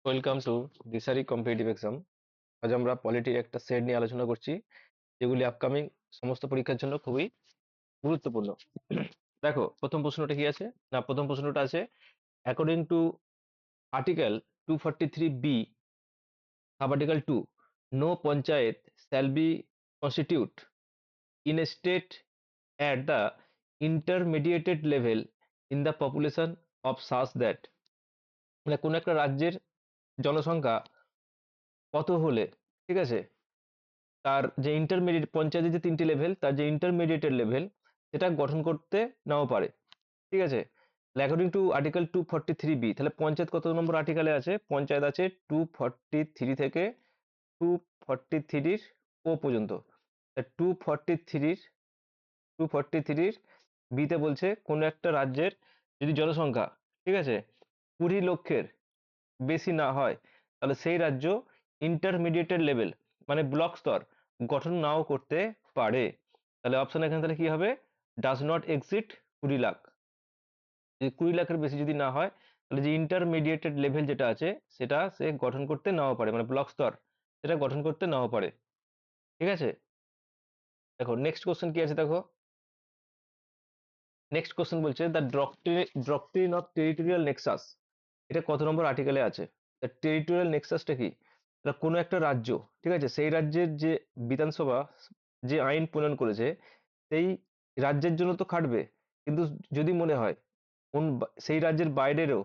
Welcome to Dishari competitive exam. আজ আমরা পলিটির একটা সেট নিয়ে আলোচনা করছি, যেগুলি আপকামিং সমস্ত পরীক্ষার জন্য খুবই গুরুত্বপূর্ণ। দেখো, প্রথম প্রশ্নটা কি আছে? না, প্রথম প্রশ্নটা আছে, according to article 243B sub article 2, no panchayat shall be constitute in a state at the intermediated level in the population of such that, মানে কোন একটা রাজ্যের জনসংখ্যা কত হলে, ঠিক আছে, তার যে ইন্টারমিডিয়েট পঞ্চায়েতের যে তিনটি লেভেল, তার যে ইন্টারমিডিয়েটের লেভেল সেটা গঠন করতে নাও পারে। ঠিক আছে, অ্যাকর্ডিং টু আর্টিকেল 243B, তাহলে পঞ্চায়েত কত নম্বর আর্টিকেলে আছে? পঞ্চায়েত আছে 243 থেকে 243 ও পর্যন্ত। 243 বিতে বলছে কোন একটা রাজ্যের যদি জনসংখ্যা, ঠিক আছে, 20 লক্ষের বেশি না হয়, তাহলে সেই রাজ্য ইন্টারমিডিয়েটের লেভেল মানে ব্লক স্তর গঠন নাও করতে পারে। তাহলে অপশন এখানে তাহলে কি হবে? Does not exceed 20 lakh. যদি 20 লাখের বেশি যদি না হয়, তাহলে যে ইন্টারমিডিয়েটেড লেভেল যেটা আছে সেটা সে গঠন করতে নাও পারে, মানে ব্লক স্তর সেটা গঠন করতে নাও পারে। ঠিক আছে, দেখো নেক্সট কোশ্চেন কি আছে, দেখো নেক্সট কোশ্চেন বলছে the doctrine of territorial Nexus, এটা কত নম্বর আর্টিকেলে আছে? টেরিটোরিয়াল নেক্সাসটা কি? কোনো একটা রাজ্য, ঠিক আছে, সেই রাজ্যের যে বিধানসভা যে আইন প্রণয়ন করেছে, সেই রাজ্যের জন্য তো খাটবে, কিন্তু যদি মনে হয় সেই রাজ্যের বাইরেরও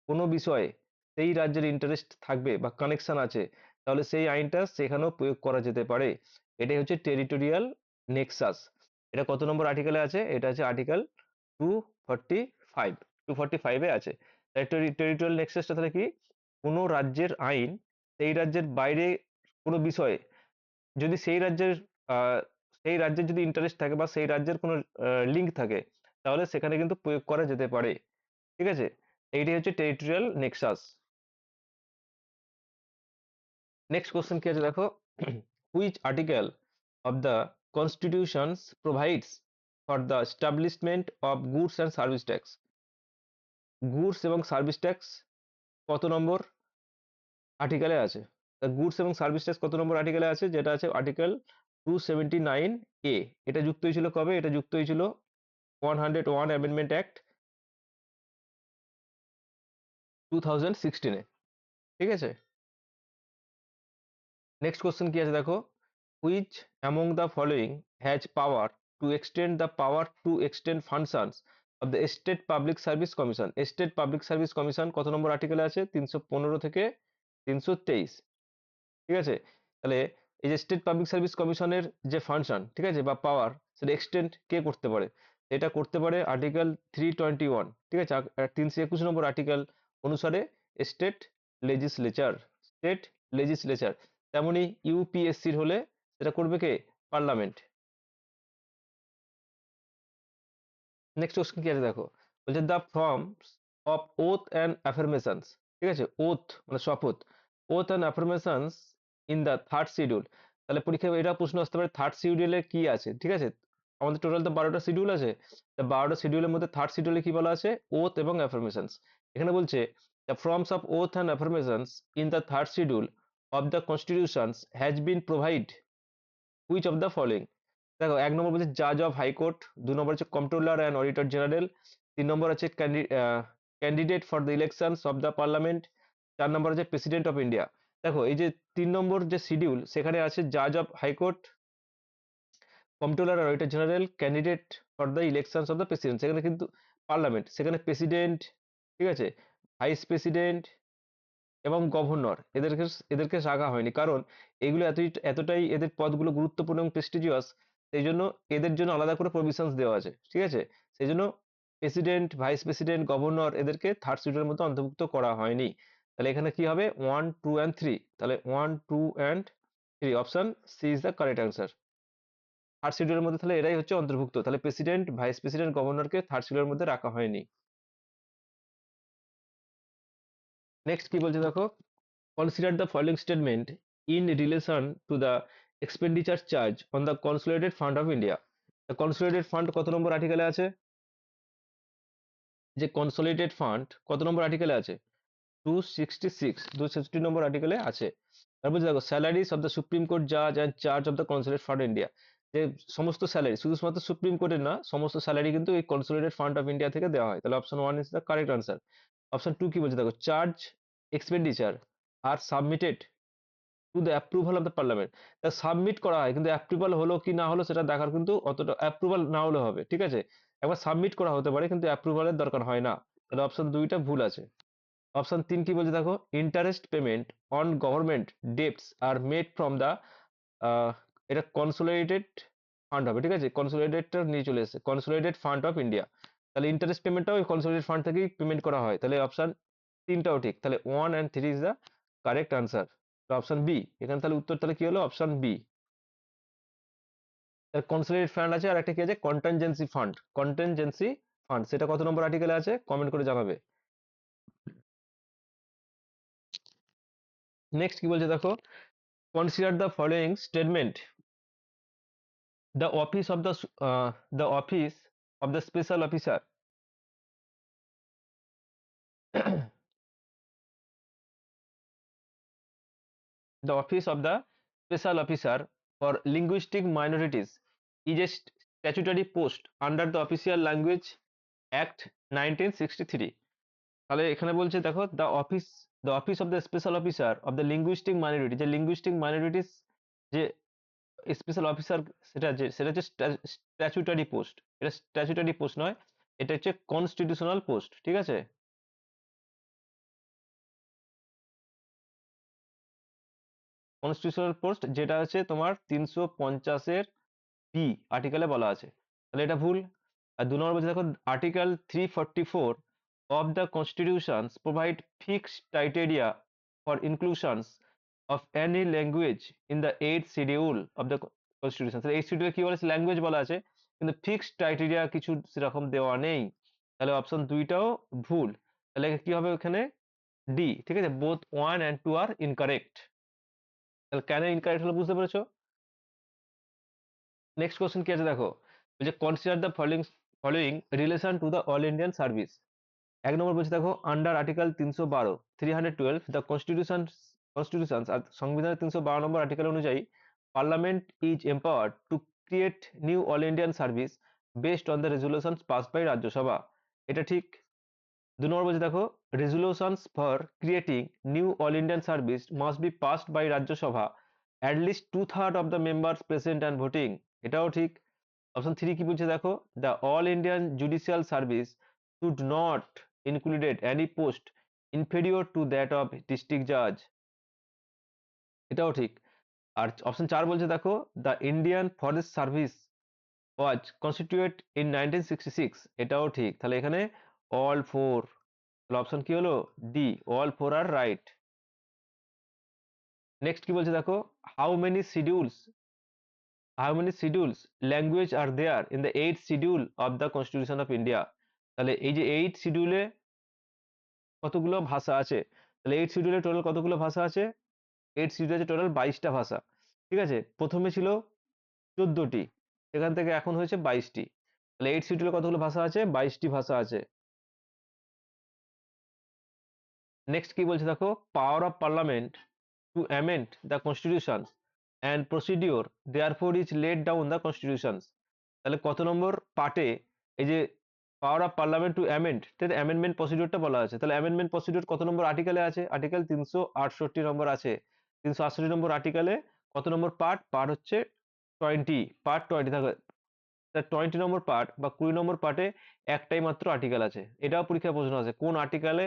কোনো বিষয়ে সেই রাজ্যের ইন্টারেস্ট থাকবে বা কানেকশন আছে, তাহলে সেই আইনটা সেখানেও প্রয়োগ করা যেতে পারে। এটাই হচ্ছে টেরিটোরিয়াল নেক্সাস। এটা কত নম্বর আর্টিকেলে আছে? এটা আছে আর্টিকেল 245, 245-এ আছে। টেরিটোরিয়াল নেক্সাসটা তাহলে কি? কোনো রাজ্যের আইন সেই রাজ্যের বাইরে কোনো বিষয়ে যদি সেই রাজ্যের যদি ইন্টারেস্ট থাকে বা সেই রাজ্যের কোনো লিঙ্ক থাকে, তাহলে সেখানে কিন্তু প্রয়োগ করা যেতে পারে। ঠিক আছে, এইটাই হচ্ছে টেরিটোরিয়াল নেক্সাস। নেক্সট কোশ্চেন কি আছে দেখো, which article of the constitutions provides for the establishment of goods and service tax? Goods এবং সার্ভিস ট্যাক্স কত নম্বর আর্টিকেলে আছে? গুডস এবং সার্ভিস ট্যাক্স কত নম্বর আর্টিকেলে আছে? যেটা আছে আর্টিকেল 279A। এটা যুক্ত হয়েছিল কবে? এটা যুক্ত হয়েছিল 101 অ্যামেন্ডমেন্ট অ্যাক্ট 2016-এ। ঠিক আছে, নেক্সট কোশ্চেন কি আছে দেখো, which among the following has power to extend functions of the state public service commission? State public service commission কত নম্বর আর্টিকেলে আছে? 315 থেকে 323। ঠিক আছে, তাহলে এই যে স্টেট পাবলিক সার্ভিস কমিশনের যে ফাংশন, ঠিক আছে, বা পাওয়ার, সেটা এক্সটেন্ড কে করতে পারে? এটা করতে পারে আর্টিকেল 321, ঠিক আছে, 321 নম্বর আর্টিকেল অনুসারে স্টেট লেজিসলেচার, স্টেট লেজিসলেচার। তেমনি ইউপিএসসির হলে সেটা করবে কে? পার্লামেন্ট। নেক্সট কোশ্চেন কি আছে দেখো, বলছে the forms of oath and affirmations, ঠিক আছে, ওথ মানে শপথ, oath and affirmations in the third schedule. তাহলে পরীক্ষায় এটা প্রশ্ন আসতে পারে, থার্ড শিডিউলে কি আছে? ঠিক আছে, আমাদের টোটাল তো 12টা শিডিউল আছে, তা 12টা শিডিউলের মধ্যে থার্ড শিডিউলে কি বলা আছে? ওথ এবং অ্যাফার্মেশনস। এখানে বলছে the forms of oath and affirmations in the third schedule of the constitutions has been provide which of the following. দেখো, 1 নম্বর বলছে জাজ অফ হাইকোর্ট, 2 নম্বর হচ্ছে কম্ট্রোলার অ্যান্ড অডিটর জেনারেল, 3 নম্বর আছে candidate for the elections of the parliament, 4 নম্বর আছে president of India. দেখো, এই যে 3 নম্বর যে শিডিউল, সেখানে আছে জাজ অফ হাইকোর্ট, কম্ট্রোলার আর auditor general, candidate for the elections of the president, সেখানে কিন্তু পার্লামেন্ট, সেখানে প্রেসিডেন্ট, ঠিক আছে, ভাইস প্রেসিডেন্ট এবং গভর্নর, এদেরকে এদেরকে রাখা হয়নি, কারণ এগুলো এতটাই এদের পদগুলো গুরুত্বপূর্ণ এবং প্রেস্টিজিয়াস, সেই জন্য এদের জন্য আলাদা করে প্রভিশনস দেওয়া আছে। ঠিক আছে, সেই জন্য প্রেসিডেন্ট, ভাইস প্রেসিডেন্ট, গভর্নর এদেরকে থার্ড শিডিউলের মধ্যে অন্তর্ভুক্ত করা হয়নি। তাহলে এখানে কি হবে? 1, 2 and 3। তাহলে 1, 2 and 3, option C is the correct answer. Third শিডিউলের মধ্যে তাহলে এরাই হচ্ছে অন্তর্ভুক্ত, তাহলে প্রেসিডেন্ট, ভাইস প্রেসিডেন্ট, গভর্নরকে থার্ড শিডিউলের মধ্যে রাখা হয়নি। নেক্সট কি বলছে দেখো, consider the following statement in relation to the expenditure charge on the consolidated fund of India. The consolidated fund কত নম্বর আর্টিকেলে আছে? যে কনসোলিডেটেড ফান্ড কত নম্বর আর্টিকেলে আছে? 266 নম্বর আর্টিকেলে আছে। তারপর দেখো salaries of the supreme court জাজ and charge of the consulate fund India, যে সমস্ত স্যালারি শুধুমাত্র সুপ্রিম কোর্টের না, সমস্ত স্যালারি কিন্তু এই কনসুলেটেড ফান্ড অফ ইন্ডিয়া থেকে দেওয়া হয়। তাহলে option 1 is the correct answer. Option 2 কি বলছে দেখো, charge expenditure R submitted to the approval of the parliament. তা সাবমিট করা হয়, কিন্তু অ্যাপ্রুভাল হলো কি না হলো সেটা দেখার কিন্তু অতটা, অ্যাপ্রুভাল না হলে হবে, ঠিক আছে, একবার সাবমিট করা হতে পারে কিন্তু অ্যাপ্রুভালের দরকার হয় না। তাহলে অপশন 2টা ভুল আছে। অপশন 3 কি বলছে দেখো, interest payment on government debts are made from the, এটা কনসোলিডেটেড ফান্ড হবে, ঠিক আছে, কনসোলিডেটটা নিয়ে চলে এসেছে, কনসোলিডেটেড ফান্ড অফ ইন্ডিয়া। তাহলে ইন্টারেস্ট পেমেন্টটাও ওই কনসোলিডেটেড ফান্ড থেকেই পেমেন্ট করা হয়। তাহলে অপশন 3টাও ঠিক। তাহলে 1 and 3 is the correct answer. তো অপশন বি এখানে, তাহলে উত্তর তাহলে কি হলো, অপশন বি। কনসোলিডেটেড ফান্ড আছে, আর একটা কি আছে, কন্টিনজেন্সি ফান্ড, কন্টিনজেন্সি ফান্ড, সেটা কত নম্বর আর্টিকেলে আছে কমেন্ট করে জানাবে। নেক্সট কি বলছে দেখো, consider the following statement, the office of the special officer the office of the special officer for linguistic minorities is a statutory post under the official language act 1963। তাহলে এখানে বলছে দেখো, the office of the special officer of the linguistic minority, যে linguistic minorities যে special officer, সেটা হচ্ছে statutory post, এটা statutory post নয়, এটা হচ্ছে কনস্টিটিউশনাল পোস্ট, ঠিক আছে। কনস্টিটিউশনাল পোস্ট যেটা আছে তোমার 350-এর বি আর্টিকেলে বলা আছে, তাহলে এটা ভুল। আর 2 নম্বর বলছে দেখো, article 344 of the constitutions provide fixed criteria for inclusions of any language in the 8th schedule of the constitution. তাহলে 8th শিডিউলে কি বলেছে, ল্যাঙ্গুয়েজ বলা আছে, কিন্তু ফিক্সড ক্রাইটেরিয়া কিছু সেরকম দেওয়া নেই। তাহলে অপশন 2টাও ভুল। তাহলে কি হবে ওখানে, ডি, ঠিক আছে, বোথ 1 and 2 আর ইনকারেক্ট। তাহলে কেন ইনকারেক্ট হলো বুঝতে পেরেছো। নেক্সট কোশ্চেন কি আছে দেখো, বলছে consider the following relation to the all Indian service. 1 নম্বর বলছে দেখো, আন্ডার আর্টিকেল 312 312 দ্য কনস্টিটিউশন আর সংবিধানের 312 নম্বর আর্টিকেল অনুযায়ী parliament is empowered to create new all Indian service based on the resolution pass by Rajya Sabha, এটা ঠিক। 2 নম্বর বলছে দেখো, রেজুলেশনস for creating new all Indian service must be passed by Rajya Sabha at least 2/3 of the members present and voting, এটাও ঠিক। Option 3 কি বলছে দেখো, the all Indian judicial service should not included any post inferior to that of district জাজ, এটাও ঠিক। আর option 4 বলছে দেখো, the Indian forest service was constituted in 1966, এটাও ঠিক। তাহলে এখানে অল ফোর, তাহলে অপশন কি হলো, D, all four are right. Next কি বলছে দেখো, how many schedules how many schedules language are there in the 8th schedule of the constitution of India. তাহলে এই যে 8th শিডিউলে কতগুলো ভাষা আছে, তাহলে 8th শিডিউলে টোটাল কতগুলো ভাষা আছে, 8th শিডিউলে আছে টোটাল 22টা ভাষা, ঠিক আছে, প্রথমে ছিল 14টি, সেখান থেকে এখন হয়েছে 22টি। তাহলে 8th শিডিউলে কতগুলো ভাষা আছে, 22টি ভাষা আছে। নেক্সট কি বলছে দেখো, power of parliament to amend the constitution and procedure therefore is laid down the constitution. তাহলে কত নম্বর পার্টে এই যে power of parliament to amend, amendment প্রসিডিওরটা বলা আছে, তাহলে অ্যামেন্ডমেন্ট প্রসিডিওর কত নম্বর আর্টিকেলে আছে, আর্টিকেল 368 নম্বর আছে। 368 নম্বর আর্টিকেলে কত নম্বর পার্ট, পার্ট হচ্ছে 20, পার্ট 20 থাকে। 20 নম্বর পার্ট বা 20 নম্বর পার্টে একটাই মাত্র আর্টিকেল আছে, এটাও পরীক্ষায় প্রশ্ন আছে, কোন আর্টিকেলে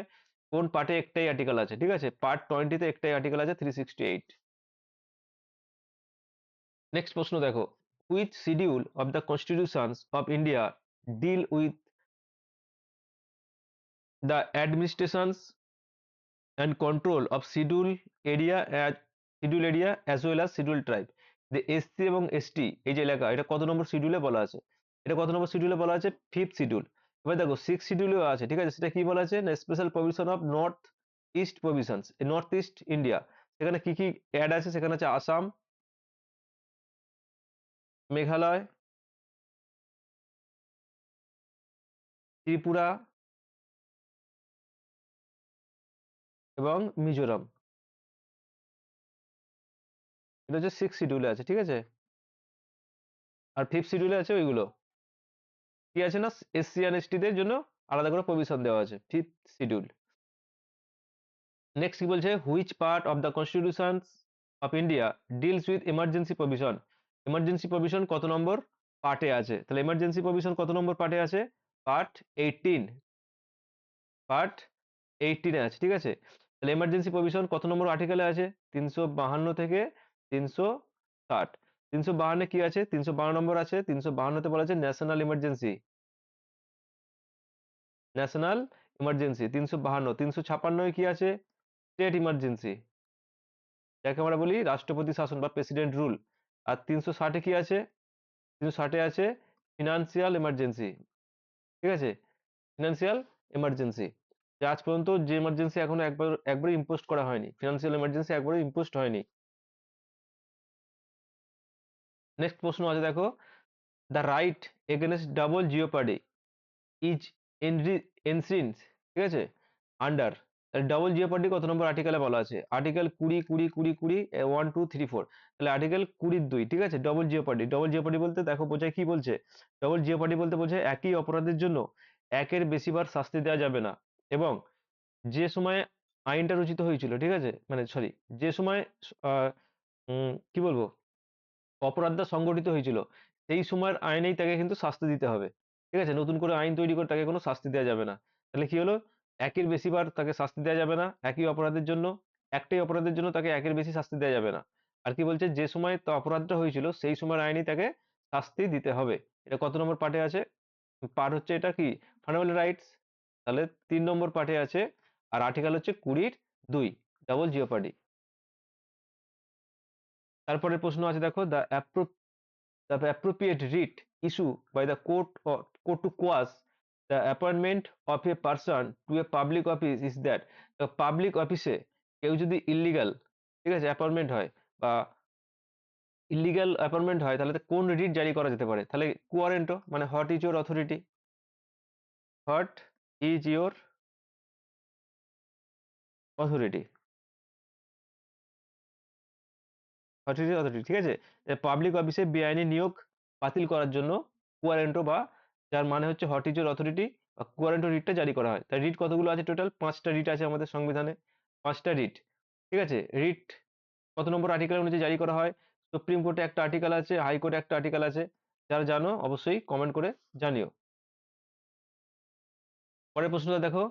কোন পার্টে একটাই আর্টিকেল আছে, ঠিক আছে, পার্ট 20-তে একটাই আর্টিকেল আছে, 368। নেক্সট প্রশ্ন দেখো, which schedule of the constitutions of India deal with the administrations and control of schedule area as well as schedule tribe. যে এসসি এবং এসটি এই যে এলাকা, এটা কত নম্বর শিডিউলে বলা আছে, এটা কত নম্বর শিডিউলে বলা আছে, 5th শিডিউল। এবার দেখো 6th শিডিউলেও আছে, ঠিক আছে, সেটা কি বলা আছে না, special provision of north east provisions, north east India. সেখানে কি কি অ্যাড আছে, সেখানে আছে আসাম, মেঘালয়, ত্রিপুরা, এবং মিজোরাম। এটা হচ্ছে 6 শিডিউলে আছে, ঠিক আছে। আর 5th শিডিউলে আছে ওইগুলো কি আছে না, এসসি আর এসটিদের জন্য আলাদা করে প্রভিশন দেওয়া আছে 5th শিডিউল। নেক্সট কি বলছে, which part of the constitution of India deals with emergency provision. Emergency provision কত নম্বর পার্টে আছে? তাহলে এমার্জেন্সি প্রভিশন কত নম্বর পার্টে আছে? পার্ট 18, পার্ট 18 এ আছে, ঠিক আছে। তাহলে এমার্জেন্সি প্রভিশন কত নম্বর আর্টিকেলে আছে? 352 থেকে 360। 352 কি আছে? 352 নম্বর আছে। 352 তে বলা আছে ন্যাশনাল ইমার্জেন্সি, ন্যাশনাল ইমার্জেন্সি 352। 356 কি আছে? স্টেট ইমার্জেন্সি, যাকে আমরা বলি রাষ্ট্রপতি শাসন বা প্রেসিডেন্ট রুল। আর 360 কি আছে? 360 আছে ফিনান্সিয়াল এমার্জেন্সি, ঠিক আছে, ফিনান্সিয়াল এমার্জেন্সি। আজ পর্যন্ত যে এমার্জেন্সি এখনো একবার ইম্পোজ করা হয়নি, ফিনান্সিয়াল এমার্জেন্সি একবারও ইম্পোজ হয়নি। নেক্সট প্রশ্ন আছে দেখো, the right against double jeopardy is enshrined, ঠিক আছে, আন্ডার। ডাবল জিওপার্ডি কত নম্বর আর্টিকেলে বলা আছে? আর্টিকেল 20 20 20 20 1 2 3 4। তাহলে আর্টিকেল 20 2, ঠিক আছে। ডবল জিওপার্ডি, ডবল জিওপার্ডি বলতে দেখো বোঝায়, কি বলছে ডবল জিওপার্ডি বলতে বোঝায় একই অপরাধের জন্য একের বেশিবার শাস্তি দেওয়া যাবে না, এবং যে সময়ে আইনটা রচিত হয়েছিল, ঠিক আছে, মানে সরি, যে সময় কি বলবো অপরাধটা সংগঠিত হয়েছিল সেই সময়ের আইনেই তাকে কিন্তু শাস্তি দিতে হবে, ঠিক আছে। নতুন করে আইন তৈরি করে তাকে কোনো শাস্তি দেওয়া যাবে না। তাহলে কি হলো, একের বেশিবার তাকে শাস্তি দেওয়া যাবে না একই অপরাধের জন্য, একটাই অপরাধের জন্য তাকে একের বেশি শাস্তি দেওয়া যাবে না। আর কি বলছে, যে সময় তা অপরাধটা হয়েছিল সেই সময়ের আইনেই তাকে শাস্তি দিতে হবে। এটা কত নম্বর পার্টে আছে? পার্ট হচ্ছে এটা কি, ফান্ডামেন্টাল রাইটস। তাহলে 3 নম্বর পার্টে আছে। আর আর্টিকেল হচ্ছে 20 2, ডাবল জিওপার্ডি। তারপরে প্রশ্ন আছে দেখো, the appropriate writ issued by the court to quash the appointment of a person to a public office is that the public office এ কেউ যদি ইলিগাল, ঠিক আছে, অ্যাপয়েন্টমেন্ট হয় বা ইলিগাল অ্যাপয়েন্টমেন্ট হয়, তাহলে কোন রিট জারি করা যেতে পারে? তাহলে কোয়ারেন্টো, মানে what is your authority, what is your authority, authority, ঠিক আছে। পাবলিক অফিসে বেআইনি নিয়োগ বাতিল করার জন্য কোয়ারেন্টো, বা যার মানে হচ্ছে হোয়াট ইজ ইউর অথরিটি বা কোয়ারেন্টো রিটটা জারি করা হয়। তাই রিট কতগুলো আছে? টোটাল 5টা রিট আছে আমাদের সংবিধানে, 5টা রিট, ঠিক আছে। রিট কত নম্বর আর্টিকেল অনুযায়ী জারি করা হয়? সুপ্রিম কোর্টে একটা আর্টিকেল আছে, হাইকোর্টে একটা আর্টিকেল আছে। যারা জানো অবশ্যই কমেন্ট করে জানিও। পরের প্রশ্নটা দেখো,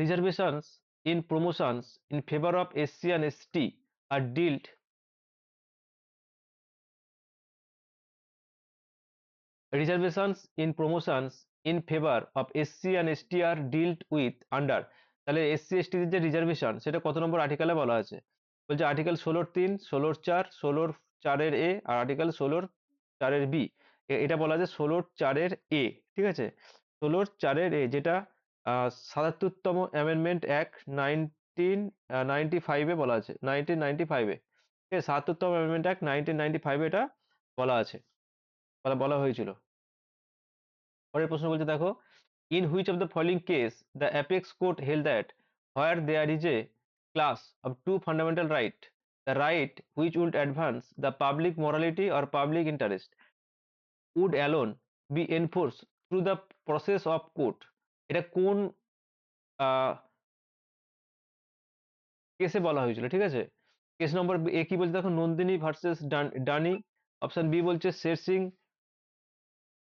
reservations in promotions in favour of SC and ST are dealt, reservations in promotions in favour of SC and ST are dealt with under. তাহলে এসসি এসটি যে রিজার্ভেশন সেটা কত নম্বর আর্টিকেলে বলা আছে? বলছে আর্টিকেল 16-3, 16-4, 16-4 এ, আর আর্টিকেল 16-4 বি। এটা বলা আছে 16-4 এ, ঠিক আছে। 16-4 এ, যেটা 77তম অ্যামেন্ডমেন্ট অ্যাক্ট 1995 এ বলা আছে, 1995 এ, ঠিক আছে। 77তম অ্যামেন্ডমেন্ট অ্যাক্ট 1995 এ এটা বলা আছে, বলা হয়েছিল। পরের প্রশ্ন বলছে দেখো, in which of the following case the apex court held that where there is a class of two fundamental right, the right which would advance the public morality or public interest would alone be enforced through the process of court। এটা কোন কেসে বলা হয়েছিল, ঠিক আছে। Case number এ কি বলছে দেখো, নন্দিনী ভার্সেস ডানি। অপশন বি বলছে শের Singh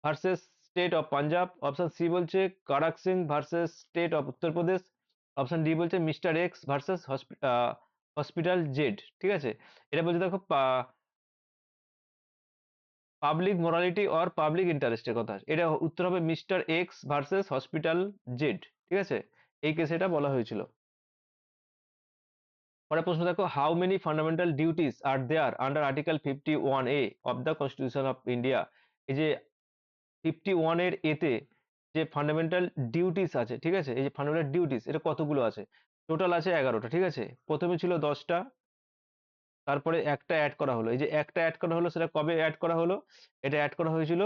versus state of Punjab. Option C বলছে কারাক Singh versus state of Uttar Pradesh. Option D বলছে mister x versus hospital Z, ঠিক আছে। এটা বলছে দেখো পাবলিক মোরালিটি অর পাবলিক ইন্টারেস্টের কথা, এটা উত্তর হবে mister x versus hospital Z, ঠিক আছে। এই কেসে এটা বলা হয়েছিল। পরের প্রশ্ন দেখো, how many fundamental duties are there under article 51A of the constitution of India. এই যে 51 এর এতে যে ফান্ডামেন্টাল ডিউটিস আছে, ঠিক আছে, এই যে ফান্ডামেন্টাল ডিউটিস এটা কতগুলো আছে? টোটাল আছে 11টা, ঠিক আছে। প্রথমে ছিল 10টা, তারপরে একটা অ্যাড করা হলো। এই যে একটা অ্যাড করা হলো সেটা কবে অ্যাড করা হলো? এটা অ্যাড করা হয়েছিল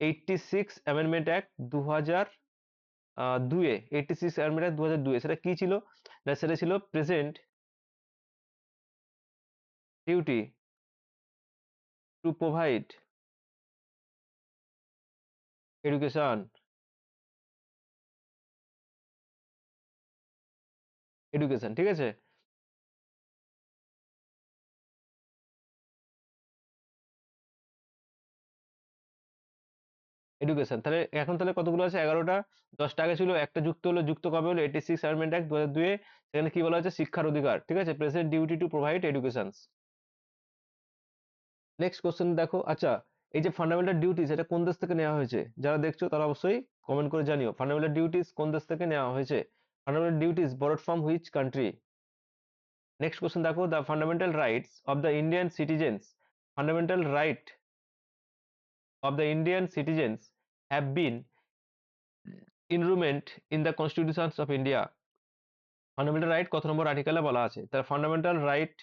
86 অ্যামেন্ডমেন্ট অ্যাক্ট 2000, দুয়ে 86 অ্যামেন্ডমেন্ট অ্যাক্ট 2002 সেটা কি ছিল? না সেটা ছিল present duty to provide education education ঠিক আছে? এডুকেশন তাহলে এখন তাহলে কতগুলো আছে? 11টা। 10টা আগে ছিল, একটা যুক্ত হলো, যুক্ত কবে হলো? 86 অ্যামেন্ডমেন্ট অ্যাক্ট 2002 এ। সেখানে কি বলা হচ্ছে? শিক্ষার অধিকার ঠিক আছে, present duty to provide education. Next question দেখো, আচ্ছা এই যে ফান্ডামেন্টাল ডিউটিস এটা কোন দেশ থেকে নেওয়া হয়েছে? যারা দেখছো তারা অবশ্যই কমেন্ট করে জানিও ফান্ডামেন্টাল ডিউটিস কোন দেশ থেকে নেওয়া হয়েছে। Fundamental duties borrowed from which country? Next question দেখো, the fundamental rights of the Indian citizens, fundamental right of the Indian citizens have been enshrined in the constitutions of India. Fundamental right কত নম্বর আর্টিকেলে বলা আছে? তার fundamental right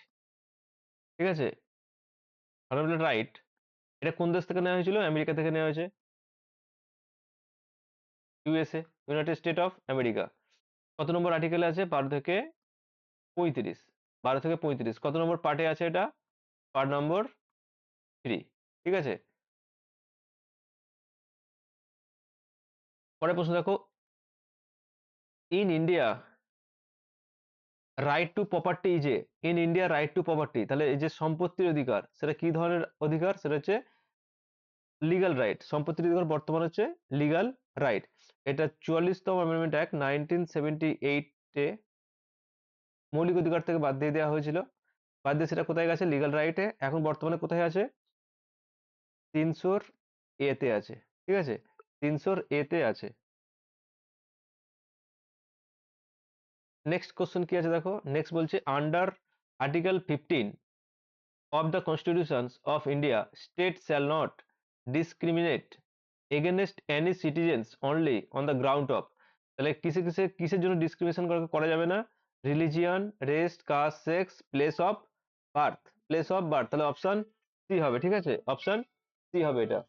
ঠিক আছে, fundamental right এটা কোন দেশ থেকে নেওয়া হয়েছিল? আমেরিকা থেকে নেওয়া হয়েছে, USA, United state of America. কত নম্বর আর্টিকেলে আছে? 12 থেকে 35। 12 থেকে 35 কত নম্বর পার্টে আছে এটা? পার্ট নম্বর 3 ঠিক আছে। পরের প্রশ্ন দেখো, in India right to property যে, in India right to property, তাহলে এই যে সম্পত্তির অধিকার সেটা কি ধরনের অধিকার? সেটা হচ্ছে লিগাল রাইট। সম্পত্তির অধিকার বর্তমান হচ্ছে লিগাল রাইট। এটা 44তম অ্যামেন্ডমেন্ট অ্যাক্ট 1978 এ মৌলিক অধিকার থেকে বাদ দিয়ে দেওয়া হয়েছিল। বাদ দিয়ে সেটা কোথায় গেছে? লিগাল রাইটে। এখন বর্তমানে কোথায় আছে? 300 এ আছে ঠিক আছে, 300 এ আছে। নেক্সট কোশ্চেন কি আছে দেখো, নেক্সট বলছে under article 15 of the constitutions of India, states shall not discriminate against any citizens only on the ground of, তাহলে কিসের জন্য ডিসক্রিমিনেশন করা যাবে না? Religion, race, caste, sex, place of birth. Place of birth তাহলে option C হবে ঠিক আছে, অপশন সি হবে এটা।